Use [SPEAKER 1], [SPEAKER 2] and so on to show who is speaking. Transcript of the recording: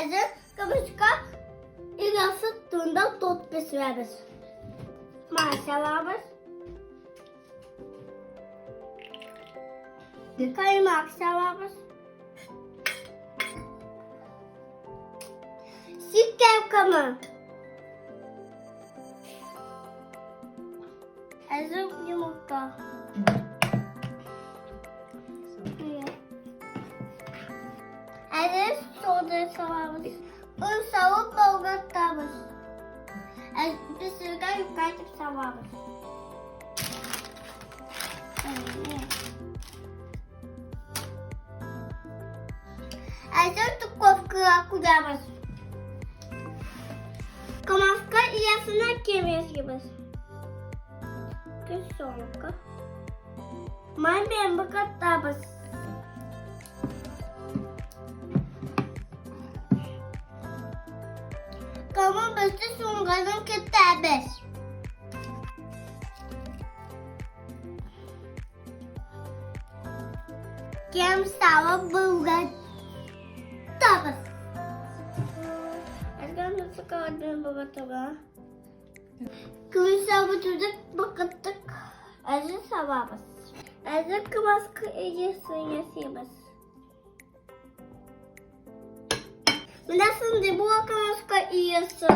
[SPEAKER 1] Azın kımışka ilası tunda tut besvermiş. Maşallah. Kaymak severmiş. Sikker kama. Azın yumurta. Azın soda severmiş. Un savup bolgatlamış. Bir sürüden yukarıcık severmiş. Azın tukovka kudamış. Kamaska iyasına kemiğiz gibi. Kız sonka. Man ben bakat tabas. Kamu besi sunganın kitabes. Kem sava bulgat tabas. Azgan nasıl kaldın bakat tabas? Kıvı sabı çocuk bakıttık. Azı sababız. Azı kıvaskı iyisi yasibız. Nasıl bu kıvaskı iyisi?